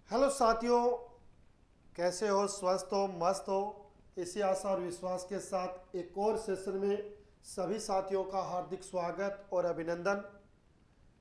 Hello साथियों, कैसे हो? स्वस्थ हो, मस्त हो? इसी आशा और विश्वास के साथ एक और सेशन में सभी साथियों का हार्दिक स्वागत और अभिनंदन।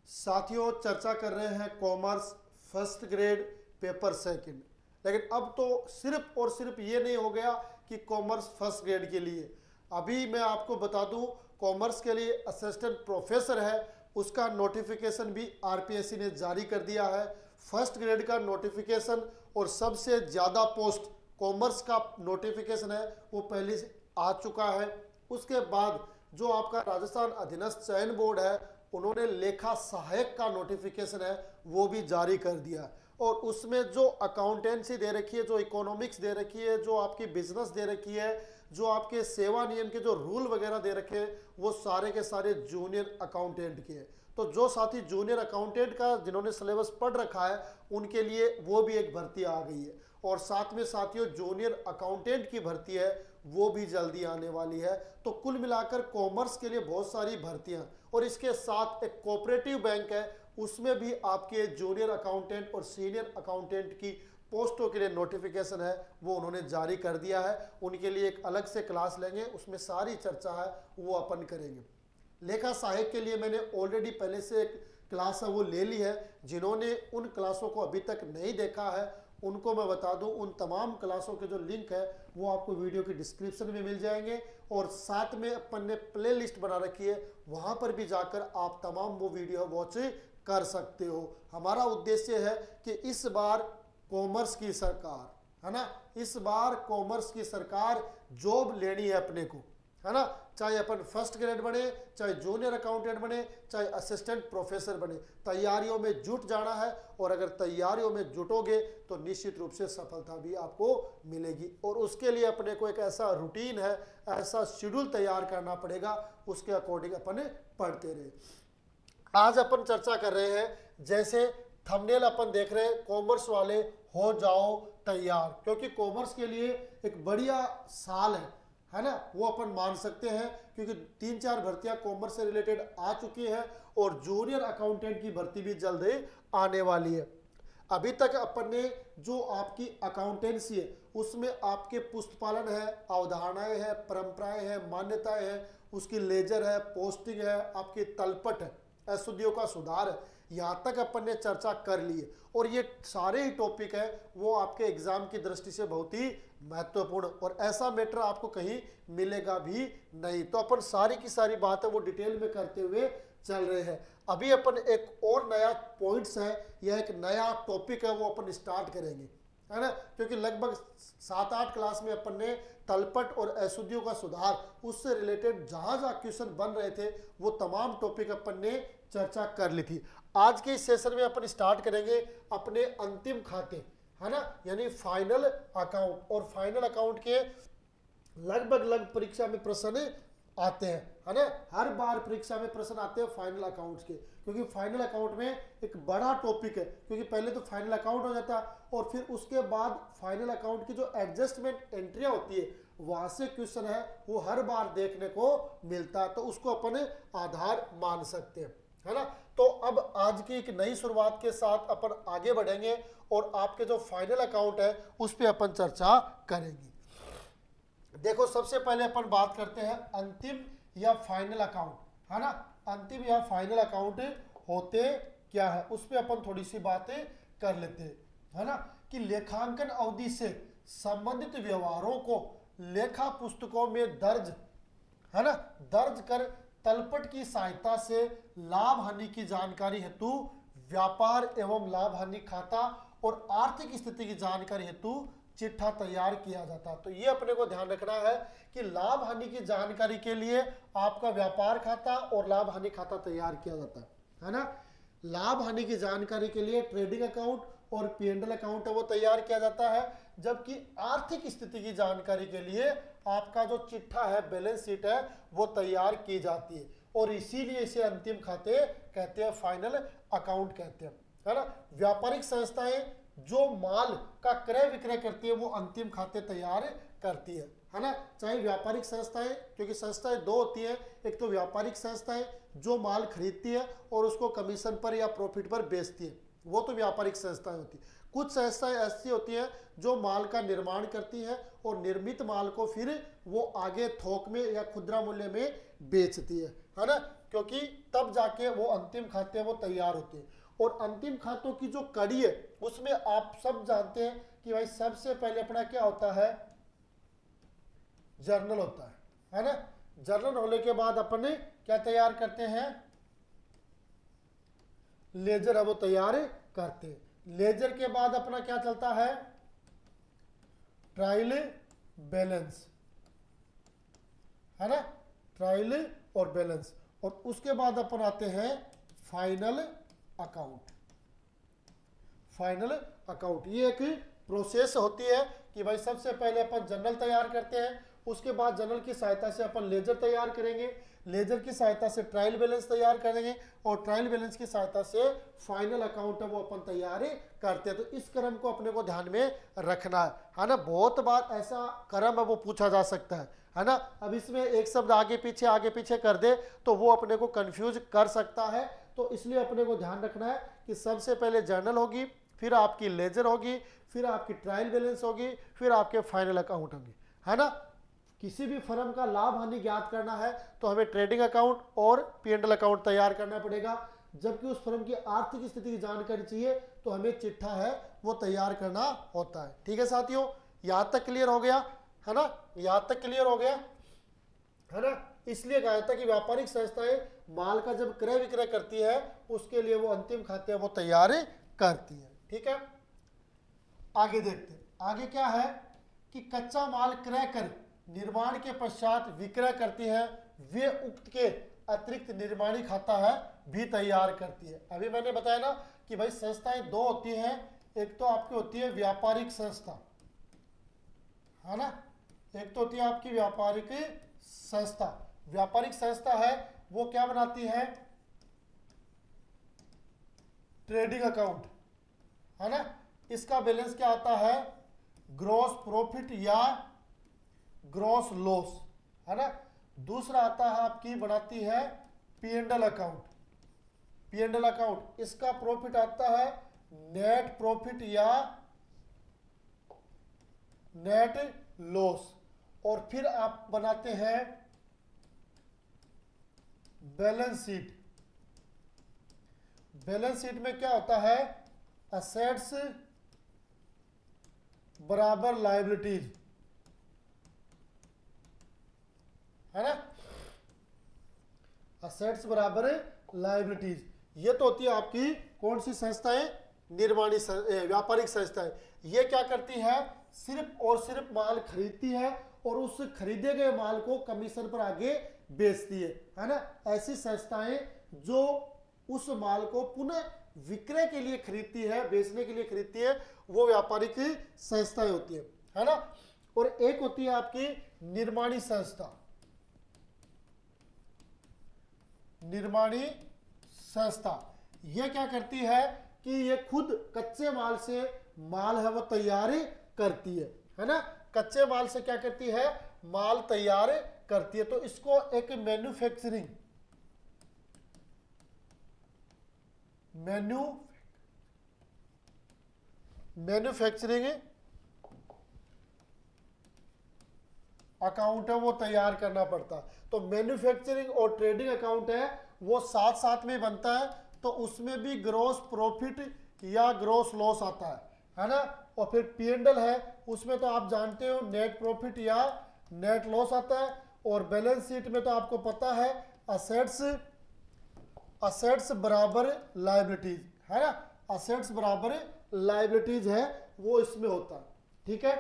साथियों, चर्चा कर रहे हैं commerce first grade paper second. लेकिन अब तो सिर्फ और सिर्फ ये नहीं हो गया कि कॉमर्स फर्स्ट ग्रेड के लिए। अभी मैं आपको बता दूं, कॉमर्स के लिए असिस्टेंट प्रोफेसर है, उसका नोटिफिकेशन भी आरपीएससी ने जारी कर दिया है। फर्स्ट ग्रेड का नोटिफिकेशन और सबसे ज़्यादा पोस्ट कॉमर्स का नोटिफिकेशन है वो पहले से आ चुका है। उसके बाद जो आपका राजस्थान अधीनस्थ चयन बोर्ड है, उन्होंने लेखा सहायक का नोटिफिकेशन है वो भी जारी कर दिया। और उसमें जो अकाउंटेंसी दे रखी है, जो इकोनॉमिक्स दे रखी है, जो आपकी बिजनेस दे रखी है, जो आपके सेवा नियम के जो रूल वगैरह दे रखे हैं, वो सारे के सारे जूनियर अकाउंटेंट के हैं। तो जो साथी जूनियर अकाउंटेंट का जिन्होंने सिलेबस पढ़ रखा है, उनके लिए वो भी एक भर्ती आ गई है। और साथ में साथियों, जूनियर अकाउंटेंट की भर्ती है वो भी जल्दी आने वाली है। तो कुल मिलाकर कॉमर्स के लिए बहुत सारी भर्तियां, और इसके साथ एक कोऑपरेटिव बैंक है, उसमें भी आपके जूनियर अकाउंटेंट और सीनियर अकाउंटेंट की पोस्टों के लिए नोटिफिकेशन है वो उन्होंने जारी कर दिया है। उनके लिए एक अलग से क्लास लेंगे, उसमें सारी चर्चा है वो अपन करेंगे। लेखा सहायक के लिए मैंने ऑलरेडी पहले से एक क्लास है वो ले ली है। जिन्होंने उन क्लासों को अभी तक नहीं देखा है, उनको मैं बता दूं, उन तमाम क्लासों के जो लिंक है वो आपको वीडियो के डिस्क्रिप्शन में मिल जाएंगे। और साथ में अपन ने प्ले लिस्ट बना रखी है, वहां पर भी जाकर आप तमाम वो वीडियो वॉच कर सकते हो। हमारा उद्देश्य है कि इस बार कॉमर्स की सरकार है ना, इस बार कॉमर्स की सरकार जॉब लेनी है अपने को, है ना। चाहे अपन फर्स्ट ग्रेड बने, चाहे जूनियर अकाउंटेंट बने, चाहे असिस्टेंट प्रोफेसर बने, तैयारियों में जुट जाना है। और अगर तैयारियों में जुटोगे तो निश्चित रूप से सफलता भी आपको मिलेगी। और उसके लिए अपने को एक ऐसा रूटीन है, ऐसा शेड्यूल तैयार करना पड़ेगा, उसके अकॉर्डिंग अपन पढ़ते रहे। आज अपन चर्चा कर रहे हैं, जैसे थंबनेल अपन देख रहे हैं, कॉमर्स वाले हो जाओ तैयार, क्योंकि कॉमर्स के लिए एक बढ़िया साल है ना, वो अपन मान सकते हैं। क्योंकि 3-4 भर्तियां कॉमर्स से रिलेटेड आ चुकी हैं और जूनियर अकाउंटेंट की भर्ती भी जल्द ही आने वाली है। अभी तक अपन ने जो आपकी अकाउंटेंसी है उसमें आपके पुस्तपालन है, अवधारणाएं है, परंपराएं है, मान्यताएं है, उसकी लेजर है, पोस्टिंग है, आपकी तलपट है, अशुद्धियों का सुधार है, यहाँ तक अपन ने चर्चा कर ली है। और ये सारे ही टॉपिक है वो आपके एग्जाम की दृष्टि से बहुत ही महत्वपूर्ण, और ऐसा मैटर आपको कहीं मिलेगा भी नहीं। तो अपन सारी की सारी बात है वो डिटेल में करते हुए चल रहे हैं। अभी अपन एक और नया पॉइंट्स है या एक नया टॉपिक है वो अपन स्टार्ट करेंगे, है ना। क्योंकि लगभग 7-8 क्लास में अपन ने तलपट और अशुद्धियों का सुधार, उससे रिलेटेड जहां जहां क्वेश्चन बन रहे थे वो तमाम टॉपिक अपन ने चर्चा कर ली थी। आज के इस सेशन में अपन स्टार्ट करेंगे अपने अंतिम खाते, है ना, यानी फाइनल अकाउंट। और फाइनल अकाउंट के लगभग परीक्षा में प्रश्न आते हैं, है ना। हर बार परीक्षा में प्रश्न आते हैं फाइनल अकाउंट्स के, क्योंकि फाइनल अकाउंट में एक बड़ा टॉपिक है। क्योंकि पहले तो फाइनल अकाउंट हो जाता है और फिर उसके बाद फाइनल अकाउंट की जो एडजस्टमेंट एंट्रियां होती है वहां से क्वेश्चन है वो हर बार देखने को मिलता है, तो उसको अपन आधार मान सकते हैं, है ना। तो अब आज की एक नई शुरुआत के साथ अपन आगे बढ़ेंगे और आपके जो फाइनल अकाउंट है उस पर अपन चर्चा करेंगे। देखो, सबसे पहले अपन बात करते हैं अंतिम या फाइनल अकाउंट, है ना। अंतिम या फाइनल अकाउंट होते क्या है उस पर अपन थोड़ी सी बातें कर लेते हैं, है ना। कि लेखांकन अवधि से संबंधित व्यवहारों को लेखा पुस्तकों में दर्ज, है ना, दर्ज कर तलपट की सहायता से लाभ हानि की जानकारी हेतु व्यापार एवं लाभ हानि खाता और आर्थिक स्थिति की जानकारी हेतु चिट्ठा तैयार किया जाता है। तो ये अपने को ध्यान रखना है कि लाभ हानि की जानकारी के लिए आपका व्यापार खाता और लाभ हानि खाता तैयार किया जाता है ना। लाभ हानि की जानकारी के लिए ट्रेडिंग अकाउंट और पी&एल अकाउंट है वो तैयार किया जाता है, जबकि आर्थिक स्थिति की जानकारी के लिए आपका जो चिट्ठा है, बैलेंस शीट है, वो तैयार की जाती है। और इसीलिए इसे अंतिम खाते कहते हैं, फाइनल अकाउंट कहते हैं, है ना। व्यापारिक संस्थाएं जो माल का क्रय विक्रय करती है वो अंतिम खाते तैयार करती है ना। चाहे व्यापारिक संस्थाएं, क्योंकि संस्थाएं दो होती है, एक तो व्यापारिक संस्थाएं जो माल खरीदती है और उसको कमीशन पर या प्रॉफिट पर बेचती है, वो तो व्यापारिक संस्थाएं होती हैं। कुछ संस्थाएं ऐसी होती हैं जो माल का निर्माण करती हैं और निर्मित माल को फिर वो आगे थोक में या खुदरा मूल्य में बेचती है ना, क्योंकि तब जाके वो अंतिम खाते वो तैयार होते हैं। और अंतिम खातों की जो कड़ी है उसमें आप सब जानते हैं कि भाई सबसे पहले अपना क्या होता है, जर्नल होता है ना। जर्नल होने के बाद अपन क्या तैयार करते हैं, लेजर है वो तैयार करते हैं। लेजर के बाद अपना क्या चलता है, ट्रायल बैलेंस, है ना, ट्रायल और बैलेंस। और उसके बाद अपन आते हैं फाइनल अकाउंट। फाइनल अकाउंट ये एक प्रोसेस होती है कि भाई सबसे पहले अपन जर्नल तैयार करते हैं, उसके बाद जर्नल की सहायता से अपन लेजर तैयार करेंगे, लेजर की सहायता से ट्रायल बैलेंस तैयार करेंगे और ट्रायल बैलेंस की सहायता से फाइनल अकाउंट है वो अपन तैयार करते हैं। तो इस क्रम को अपने को ध्यान में रखना है ना। बहुत बार ऐसा क्रम है वो पूछा जा सकता है ना। अब इसमें एक शब्द आगे पीछे कर दे तो वो अपने को कंफ्यूज कर सकता है। तो इसलिए अपने को ध्यान रखना है कि सबसे पहले जर्नल होगी, फिर आपकी लेजर होगी, फिर आपकी ट्रायल बैलेंस होगी, फिर आपके फाइनल अकाउंट होंगे, है ना। किसी भी फर्म का लाभ हानि ज्ञात करना है तो हमें ट्रेडिंग अकाउंट और P&L अकाउंट तैयार करना पड़ेगा। जबकि उस फर्म की आर्थिक स्थिति की जानकारी चाहिए तो हमें चिट्ठा है वो तैयार करना होता है। ठीक है साथियों, यहाँ तक क्लियर हो गया है ना, यहाँ तक क्लियर हो गया है ना। इसलिए कहा था कि व्यापारिक संस्थाएं माल का जब क्रय विक्रय करती है उसके लिए वो अंतिम खाते वो तैयार करती है। ठीक है, आगे देखते हैं। आगे क्या है कि कच्चा माल क्रय कर निर्माण के पश्चात विक्रय करती है, वे उक्त के अतिरिक्त निर्माणी खाता है भी तैयार करती है। अभी मैंने बताया ना कि भाई संस्थाएं दो होती हैं, एक तो आपकी होती है व्यापारिक संस्था, है ना, एक तो होती है आपकी व्यापारिक संस्था। व्यापारिक संस्था है वो क्या बनाती है, ट्रेडिंग अकाउंट, है ना। इसका बैलेंस क्या आता है, ग्रॉस प्रॉफिट या ग्रॉस लॉस, है ना। दूसरा आता है आपकी बनाती है P&L अकाउंट। P&L अकाउंट इसका प्रॉफिट आता है नेट प्रॉफिट या नेट लॉस। और फिर आप बनाते हैं बैलेंस शीट। बैलेंस शीट में क्या होता है, असेट्स बराबर लायबिलिटीज, है ना, असेट्स बराबर लायबिलिटीज। ये तो होती है आपकी कौन सी संस्थाएं, निर्माणी व्यापारिक संस्थाएं। ये क्या करती है, सिर्फ और सिर्फ माल खरीदती है और उस खरीदे गए माल को कमीशन पर आगे बेचती है ना। ऐसी संस्थाएं जो उस माल को पुनः विक्रय के लिए खरीदती है, बेचने के लिए खरीदती है, वो व्यापारिक संस्थाएं होती है ना। और एक होती है आपकी निर्माणी संस्था। निर्माणी संस्था ये क्या करती है कि ये खुद कच्चे माल से माल है वो तैयार करती है ना। कच्चे माल से क्या करती है, माल तैयार करती है। तो इसको एक मैन्युफैक्चरिंग अकाउंट है वो तैयार करना पड़ता है। तो मैन्युफैक्चरिंग और ट्रेडिंग अकाउंट है वो साथ साथ में बनता है। तो उसमें भी ग्रॉस प्रॉफिट या ग्रॉस लॉस आता है ना। और फिर P&L है उसमें तो आप जानते हो नेट प्रॉफिट या नेट लॉस आता है। और बैलेंस शीट में तो आपको पता है असेट्स बराबर लायबिलिटीज, है ना, असेट्स बराबर लायबिलिटीज है वो इसमें होता है। ठीक है,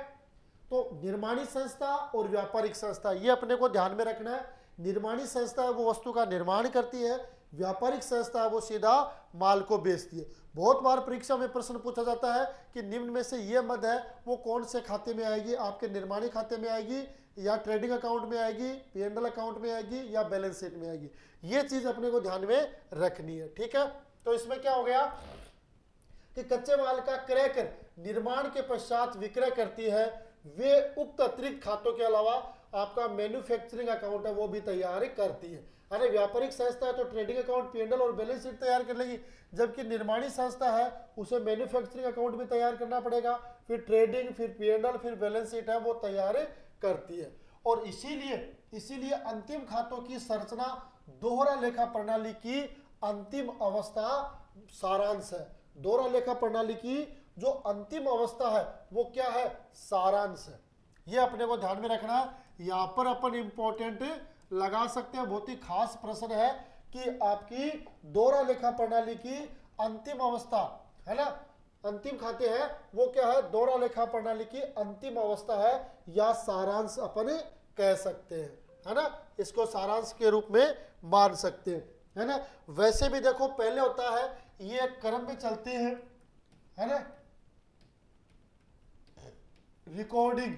तो निर्माणी संस्था और व्यापारिक संस्था ये अपने को ध्यान में रखना है। निर्माणी संस्था है वो वस्तु का निर्माण करती है, व्यापारिक संस्था है वो सीधा माल को बेचती है। बहुत बार परीक्षा में प्रश्न पूछा जाता है कि निम्न में से ये मद है वो कौन से खाते में आएगी, आपके निर्माणी खाते में आएगी या ट्रेडिंग अकाउंट में आएगी, P&L अकाउंट में आएगी या बैलेंस शीट में आएगी। ये चीज अपने को ध्यान में रखनी है। ठीक है, तो इसमें क्या हो गया कि कच्चे माल का क्रय कर निर्माण के पश्चात विक्रय करती है, वे उक्त अतिरिक्त खातों के अलावा आपका मैन्युफैक्चरिंग अकाउंट है वो भी तैयार करती है। अरे व्यापारिक संस्था है तो ट्रेडिंग अकाउंट, P&L और बैलेंस शीट तैयार कर लेगी, जबकि निर्माणी संस्था है उसे मैन्युफैक्चरिंग अकाउंट भी तैयार करना पड़ेगा, फिर ट्रेडिंग, फिर P&L, फिर बैलेंस शीट है वो तैयार करती है। और इसीलिए अंतिम खातों की संरचना दोहरा लेखा प्रणाली की अंतिम अवस्था सारांश है। दोहरा लेखा प्रणाली की जो अंतिम अवस्था है वो क्या है, सारांश है। ये अपने को ध्यान में रखना। यहाँ पर अपन इंपॉर्टेंट लगा सकते हैं, बहुत ही खास प्रश्न है कि आपकी दोहरा लेखा प्रणाली की अंतिम अवस्था है ना, अंतिम खाते हैं वो क्या है, दोहरा लेखा प्रणाली की अंतिम अवस्था है या सारांश अपन कह सकते हैं, है ना, इसको सारांश के रूप में मान सकते हैं, है ना। वैसे भी देखो पहले होता है ये क्रम में चलते हैं, है ना, रिकॉर्डिंग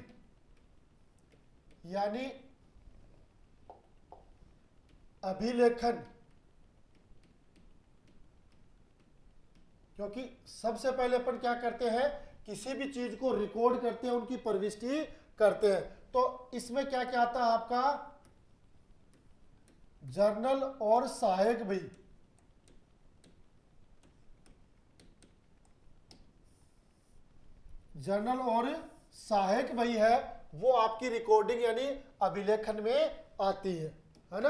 यानी अभिलेखन, क्योंकि सबसे पहले अपन क्या करते हैं, किसी भी चीज को रिकॉर्ड करते हैं, उनकी प्रविष्टि करते हैं। तो इसमें क्या क्या आता है आपका, जर्नल और सहायक बही, जर्नल और सहायक बही है वो आपकी रिकॉर्डिंग यानी अभिलेखन में आती है ना।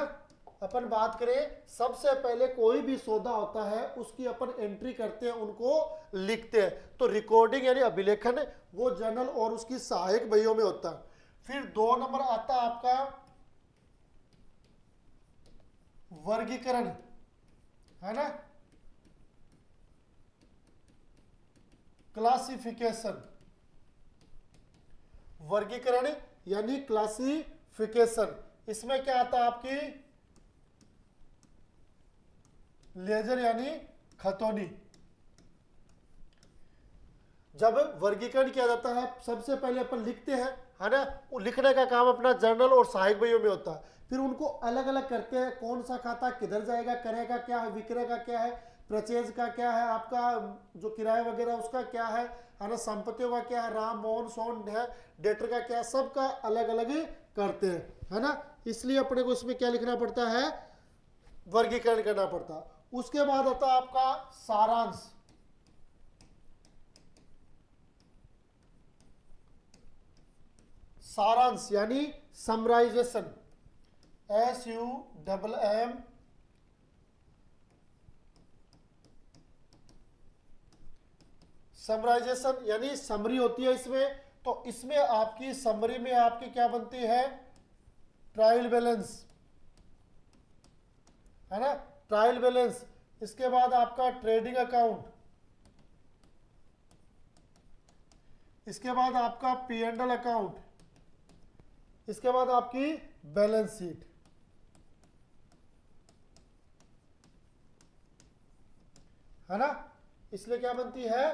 अपन बात करें, सबसे पहले कोई भी सौदा होता है उसकी अपन एंट्री करते हैं, उनको लिखते हैं, तो रिकॉर्डिंग यानी अभिलेखन वो जर्नल और उसकी सहायक बहियों में होता है। फिर 2 नंबर आता है आपका वर्गीकरण, है ना, क्लासिफिकेशन, वर्गीकरण यानी क्लासिफिकेशन। इसमें क्या आता है आपकी लेजर यानी खतौनी। जब वर्गीकरण किया जाता है सबसे पहले अपन लिखते हैं, है ना, वो लिखने का काम अपना जर्नल और सहायक बहियों में होता है, फिर उनको अलग अलग करते हैं, कौन सा खाता किधर जाएगा, क्रय का क्या है, विक्रय का क्या है, परचेज का क्या है, आपका जो किराया वगैरह उसका क्या है ना, संपत्तियों का क्या है, राम मोहन सोन है, डेटर का क्या, सबका अलग अलग करते हैं, है ना। इसलिए अपने को इसमें क्या लिखना पड़ता है, वर्गीकरण करना पड़ता है। उसके बाद आता है आपका सारांश, सारांश यानी समराइजेशन, SUMM, समराइजेशन यानी समरी होती है इसमें। तो इसमें आपकी समरी में आपकी क्या बनती है, ट्रायल बैलेंस, है ना, ट्रायल बैलेंस। इसके बाद आपका ट्रेडिंग अकाउंट, इसके बाद आपका P&L अकाउंट, इसके बाद आपकी बैलेंस शीट, है ना। इसलिए क्या बनती है,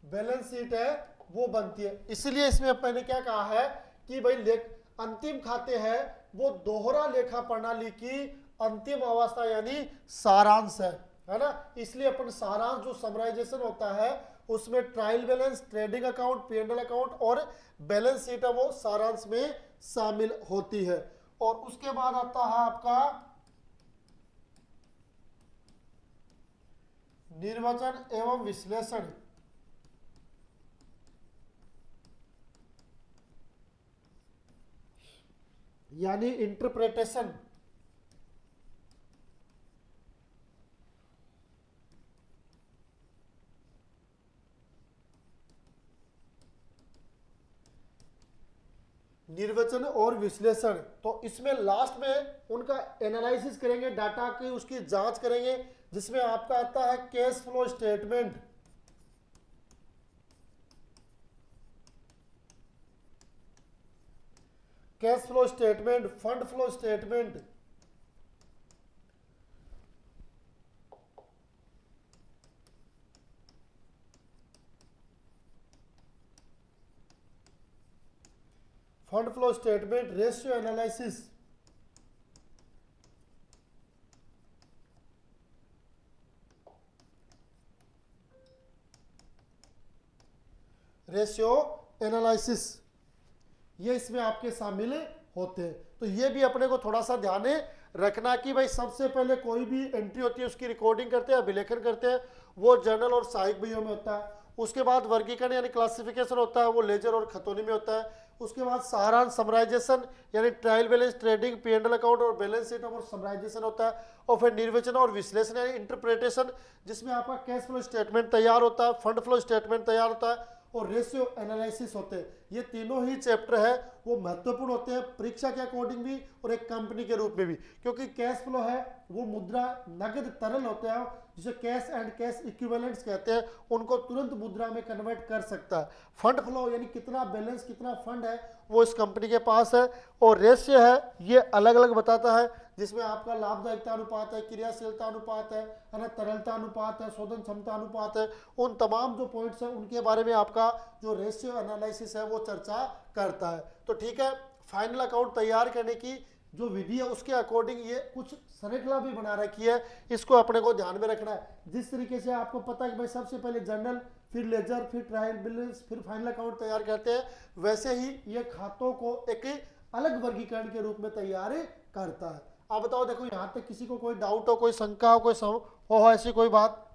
बैलेंस शीट है वो बनती है। इसलिए इसमें मैंने क्या कहा है कि भाई अंतिम खाते हैं वो दोहरा लेखा प्रणाली की अंतिम अवस्था यानी सारांश है ना। इसलिए अपन सारांश जो समराइजेशन होता है उसमें trial balance, trading account, P&L account और बैलेंस शीट है वो सारांश में शामिल होती है। और उसके बाद आता है आपका निर्वचन एवं विश्लेषण, यानी इंटरप्रिटेशन। निर्वचन और विश्लेषण, तो इसमें लास्ट में उनका एनालिसिस करेंगे, डाटा की उसकी जांच करेंगे, जिसमें आपका आता है cash flow statement, cash flow statement, fund flow statement, fund flow statement, ratio analysis, ratio analysis, ये इसमें आपके शामिल होते हैं। तो ये भी अपने को थोड़ा सा ध्यान रखना कि भाई सबसे पहले कोई भी एंट्री होती है उसकी रिकॉर्डिंग करते हैं, अभिलेखन करते हैं, वो जर्नल और सहायक बहियों में होता है। उसके बाद वर्गीकरण यानी क्लासिफिकेशन होता है, वो लेजर और खतौनी में होता है। उसके बाद सारांश समराइजेशन यानी trial balance, trading, P&L account और बैलेंस शीट और समराइजेशन होता है। और फिर निर्वचन और विश्लेषण यानी इंटरप्रिटेशन, जिसमें आपका कैश फ्लो स्टेटमेंट तैयार होता है, फंड फ्लो स्टेटमेंट तैयार होता है और रेशियो एनालिसिस होते हैं। ये तीनों ही चैप्टर है वो महत्वपूर्ण होते हैं परीक्षा के अकॉर्डिंग भी और एक कंपनी के रूप में भी, क्योंकि कैश फ्लो है वो मुद्रा नगद तरल होते हैं जिसे कैश एंड कैश इक्विवेलेंट्स कहते हैं, उनको तुरंत मुद्रा में कन्वर्ट कर सकता है। फंड फ्लो यानी कितना बैलेंस, कितना फंड है वो इस कंपनी के पास है। और रेशियो है ये अलग अलग बताता है, जिसमें आपका लाभदायकता अनुपात है, क्रियाशीलता अनुपात है ना, तरलता अनुपात है, शोधन क्षमता अनुपात है। उन तमाम जो पॉइंट्स हैं उनके बारे में आपका जो रेशियो एनालिसिस है वो चर्चा करता है। तो ठीक है, फाइनल अकाउंट तैयार करने की जो विधि है उसके अकॉर्डिंग ये कुछ श्रृंखला भी बना रखी है, इसको अपने को ध्यान में रखना है। जिस तरीके से आपको पता है कि भाई सबसे पहले जर्नल, फिर लेजर, फिर ट्रायल बैलेंस, फिर फाइनल अकाउंट तैयार करते हैं, वैसे ही ये खातों को एक अलग वर्गीकरण के रूप में तैयार करता है। आप बताओ, देखो यहाँ तक किसी को कोई डाउट हो, कोई शंका हो, कोई हो ऐसी कोई बात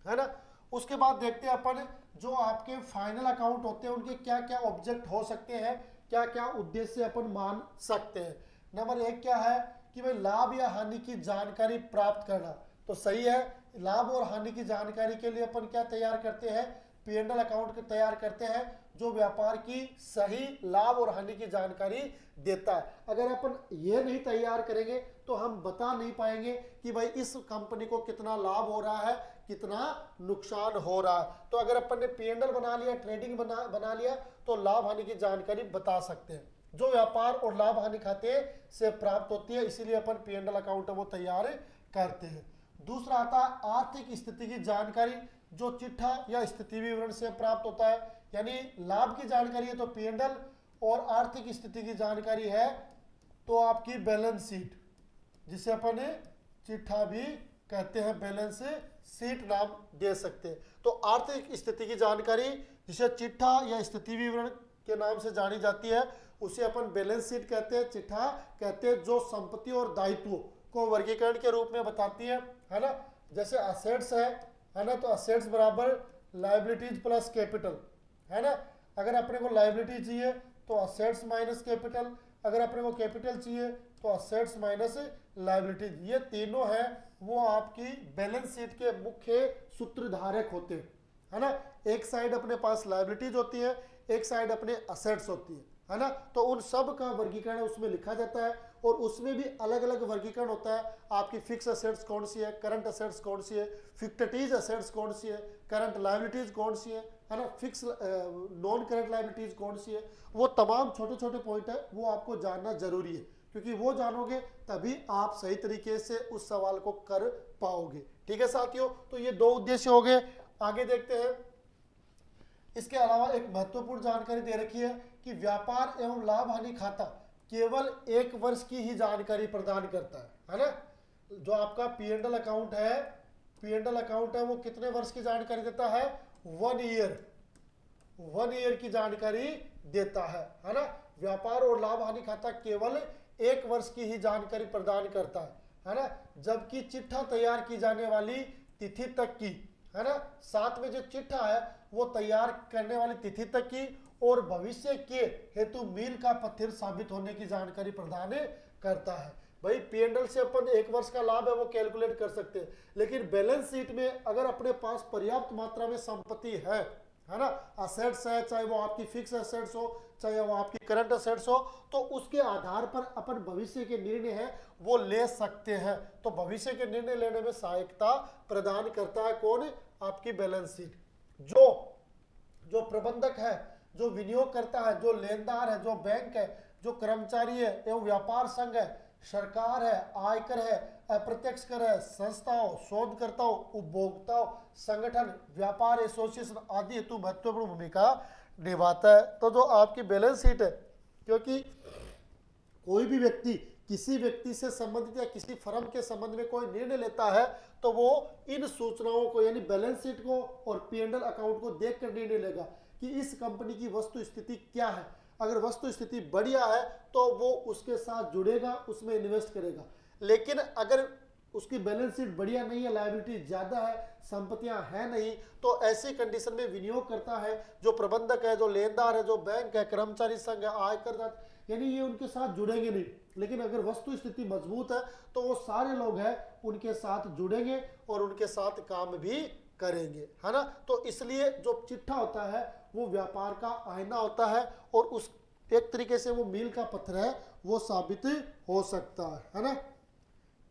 है ना। उसके बाद देखते हैं अपन जो आपके फाइनल अकाउंट होते हैं उनके क्या क्या ऑब्जेक्ट हो सकते हैं, क्या क्या उद्देश्य अपन मान सकते हैं। नंबर 1 क्या है कि भाई लाभ या हानि की जानकारी प्राप्त करना, तो सही है। लाभ और हानि की जानकारी के लिए अपन क्या तैयार करते हैं, P&L अकाउंट तैयार करते हैं जो व्यापार की सही लाभ और हानि की जानकारी देता है। अगर अपन ये नहीं तैयार करेंगे तो हम बता नहीं पाएंगे कि भाई इस कंपनी को कितना लाभ हो रहा है, कितना नुकसान हो रहा है। तो अगर अपन ने P&L बना लिया, ट्रेडिंग बना लिया, तो लाभ हानि की जानकारी बता सकते हैं जो व्यापार और लाभ हानि खाते से प्राप्त होती है, इसीलिए अपन P&L अकाउंट वो तैयार करते हैं। दूसरा आता है आर्थिक स्थिति की जानकारी, जो चिट्ठा या स्थिति विवरण से प्राप्त होता है। यानी लाभ की जानकारी है तो P&L, और आर्थिक स्थिति की जानकारी है तो आपकी बैलेंस शीट, जिसे अपन चिट्ठा भी कहते हैं, बैलेंस शीट नाम दे सकते हैं। तो आर्थिक स्थिति की जानकारी जिसे चिट्ठा या स्थिति विवरण के नाम से जानी जाती है उसे अपन बैलेंस शीट कहते हैं, चिट्ठा कहते हैं, जो संपत्ति और दायित्वों को वर्गीकरण के रूप में बताती है ना। जैसे असेट्स है ना, तो असेट्स बराबर लायबिलिटीज प्लस कैपिटल, है ना। अगर अपने को लायबिलिटी चाहिए तो असेट्स माइनस कैपिटल, अगर अपने को कैपिटल चाहिए तो असेट्स माइनस लायबिलिटीज। ये तीनों है वो आपकी बैलेंस शीट के मुख्य सूत्रधारक होते हैं, है ना। एक साइड अपने पास लायबिलिटीज होती है, एक साइड अपने असेट्स होती है ना। तो उन सब का वर्गीकरण उसमें लिखा जाता है और उसमें भी अलग अलग वर्गीकरण होता है। आपकी फिक्स असेट्स कौन सी है, करंट असेट्स कौन सी है, फिक्सेटिव असेट्स कौन सी है, करंट लायबिलिटीज कौन सी है ना, फिक्स नॉन करंट लायबिलिटीज कौन सी है। वो तमाम छोटे छोटे पॉइंट है वो आपको जानना जरूरी है, क्योंकि वो जानोगे तभी आप सही तरीके से उस सवाल को कर पाओगे। ठीक है साथियों, तो ये 2 उद्देश्य हो गए। आगे देखते हैं। इसके अलावा एक महत्वपूर्ण जानकारी दे रखी है कि व्यापार एवं लाभ हानि खाता केवल 1 वर्ष की ही जानकारी प्रदान करता है ना। जो आपका P&L अकाउंट है, P&L अकाउंट है वो कितने वर्ष की जानकारी देता है, 1 ईयर की जानकारी देता है ना। व्यापार और लाभ हानि खाता केवल 1 वर्ष की ही जानकारी प्रदान करता है ना। जबकि चिट्ठा तैयार की जाने वाली तिथि तक की, है ना, साथ में जो चिट्ठा है वो तैयार करने वाली तिथि तक की और भविष्य के हेतु मील का पत्थर साबित होने की जानकारी प्रदान करता है। भाई P&L से अपन 1 वर्ष का लाभ है वो कैलकुलेट कर सकते हैं, लेकिन बैलेंस शीट में अगर अपने पास पर्याप्त मात्रा में संपत्ति है ना, असेट्स है, चाहे वो आपकी फिक्स असेट्स हो चाहे वो आपकी करंट असेट्स हो, तो उसके आधार पर अपन भविष्य के निर्णय है वो ले सकते हैं। तो भविष्य के निर्णय लेने में सहायता प्रदान करता है कौन, आपकी बैलेंस शीट। जो प्रबंधक है, जो विनियोग करता है, जो लेनदार है, जो बैंक है, जो कर्मचारी है एवं व्यापार संघ है, सरकार है, आयकर है, अप्रत्यक्ष कर है, संस्थाओं, शोधकर्ताओं, उपभोक्ताओं, संगठन, व्यापार एसोसिएशन आदि हेतु महत्वपूर्ण भूमिका निभाता है। तो जो आपकी बैलेंस शीट है, क्योंकि कोई भी व्यक्ति किसी व्यक्ति से संबंधित या किसी फर्म के संबंध में कोई निर्णय लेता है तो वो इन सूचनाओं को यानी बैलेंस शीट को और P&L अकाउंट को देखकर निर्णय लेगा कि इस कंपनी की वस्तु स्थिति क्या है। अगर वस्तु स्थिति बढ़िया है तो वो उसके साथ जुड़ेगा, उसमें इन्वेस्ट करेगा। लेकिन अगर उसकी बैलेंस शीट बढ़िया नहीं है, लायबिलिटी ज्यादा है, संपत्तियां हैं नहीं, तो ऐसी कंडीशन में विनियोग करता है, जो प्रबंधक है, जो लेनदार है, जो बैंक है, कर्मचारी संघ है, आयकर, यानी ये उनके साथ जुड़ेंगे नहीं। लेकिन अगर वस्तु स्थिति मजबूत है तो वो सारे लोग हैं उनके साथ जुड़ेंगे और उनके साथ काम भी करेंगे, है ना। तो इसलिए जो चिट्ठा होता है वो व्यापार का आईना होता है और उस एक तरीके से वो मील का पत्थर है, वो साबित हो सकता है ना।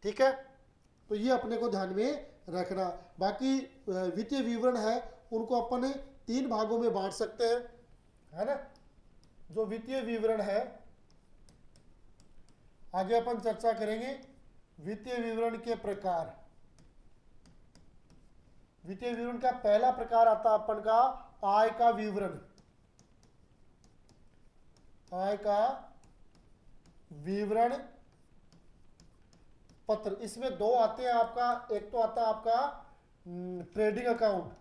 ठीक है, तो ये अपने को ध्यान में रखना। बाकी वित्तीय विवरण है उनको अपन 3 भागों में बांट सकते हैं, है ना। जो वित्तीय विवरण है आगे अपन चर्चा करेंगे। वित्तीय विवरण के प्रकार, वित्तीय विवरण का पहला प्रकार आता अपन का आय का विवरण। आय का विवरण पत्र, इसमें 2 आते हैं आपका, एक तो आता है आपका ट्रेडिंग अकाउंट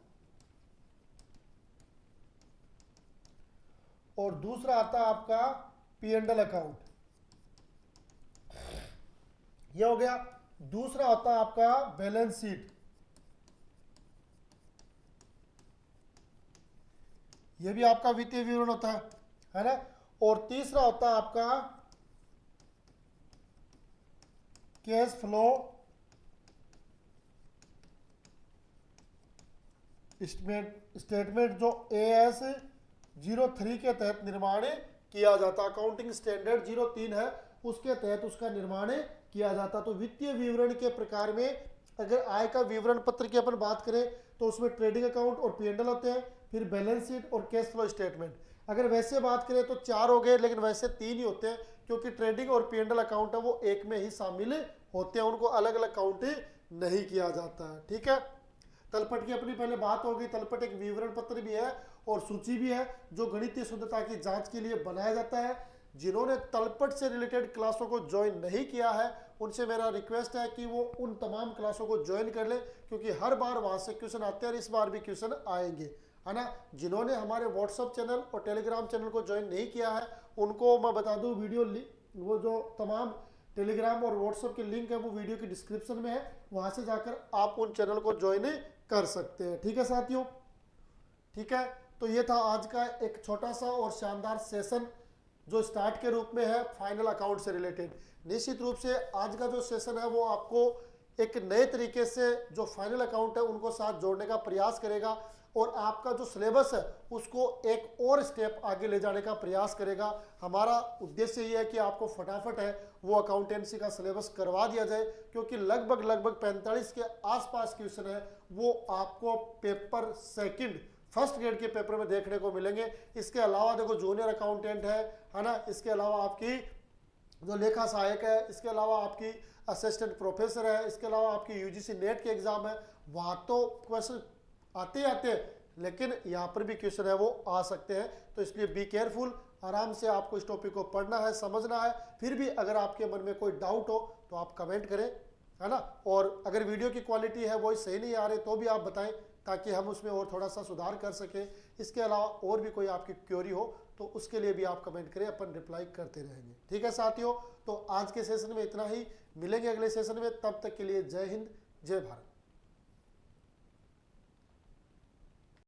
और दूसरा आता है आपका P&L अकाउंट। यह हो गया। दूसरा होता है आपका बैलेंस शीट, यह भी आपका वित्तीय विवरण होता है ना। और तीसरा होता है आपका कैश फ्लो स्टेटमेंट, जो AS03 के तहत निर्माण किया जाता, अकाउंटिंग स्टैंडर्ड 03 है उसके तहत उसका निर्माण किया जाता। तो वित्तीय विवरण के प्रकार में अगर आय का विवरण पत्र की अपन बात करें तो उसमें ट्रेडिंग अकाउंट और P&L होते हैं, फिर बैलेंस शीट और कैश फ्लो स्टेटमेंट। अगर वैसे बात करें तो 4 हो गए, लेकिन वैसे 3 ही होते हैं क्योंकि ट्रेडिंग और P&L अकाउंट है वो एक में ही शामिल होते हैं, उनको अलग अलग काउंट नहीं किया जाता है। ठीक है, तलपट की अपनी पहले बात हो गई। तलपट एक विवरण पत्र भी है और सूची भी है जो गणितीय शुद्धता की जांच के लिए बनाया जाता है। जिन्होंने तलपट से रिलेटेड क्लासों को ज्वाइन नहीं किया है उनसे मेरा रिक्वेस्ट है कि वो उन तमाम क्लासों को ज्वाइन कर ले, क्योंकि हर बार वहां से क्वेश्चन आते हैं और इस बार भी क्वेश्चन आएंगे, है ना। जिन्होंने हमारे व्हाट्सएप चैनल और टेलीग्राम चैनल को ज्वाइन नहीं किया है उनको मैं बता दूं, वीडियो वो जो तमाम टेलीग्राम और व्हाट्सएप के लिंक है वो वीडियो की डिस्क्रिप्शन में है, वहां से जाकर आप उन चैनल को ज्वाइन कर सकते हैं। ठीक है साथियों, ठीक है। तो ये था आज का एक छोटा सा और शानदार सेशन जो स्टार्ट के रूप में है फाइनल अकाउंट से रिलेटेड। निश्चित रूप से आज का जो सेशन है वो आपको एक नए तरीके से जो फाइनल अकाउंट है उनको साथ जोड़ने का प्रयास करेगा और आपका जो सिलेबस है उसको एक और स्टेप आगे ले जाने का प्रयास करेगा। हमारा उद्देश्य ये है कि आपको फटाफट है वो अकाउंटेंसी का सिलेबस करवा दिया जाए, क्योंकि लगभग 45 के आसपास क्वेश्चन है वो आपको पेपर सेकंड फर्स्ट ग्रेड के पेपर में देखने को मिलेंगे। इसके अलावा देखो जूनियर अकाउंटेंट है ना, इसके अलावा आपकी जो लेखा सहायक है, इसके अलावा आपकी असिस्टेंट प्रोफेसर है, इसके अलावा आपकी UGC नेट के एग्जाम है, वहाँ तो क्वेश्चन आते हैं, लेकिन यहाँ पर भी क्वेश्चन है वो आ सकते हैं। तो इसलिए बी केयरफुल, आराम से आपको इस टॉपिक को पढ़ना है, समझना है। फिर भी अगर आपके मन में कोई डाउट हो तो आप कमेंट करें, है ना। और अगर वीडियो की क्वालिटी है वो सही नहीं आ रही तो भी आप बताएं ताकि हम उसमें और थोड़ा सा सुधार कर सकें। इसके अलावा और भी कोई आपकी क्वेरी हो तो उसके लिए भी आप कमेंट करें, अपन रिप्लाई करते रहेंगे। ठीक है साथियों, तो आज के सेशन में इतना ही, मिलेंगे अगले सेशन में, तब तक के लिए जय हिंद जय भारत।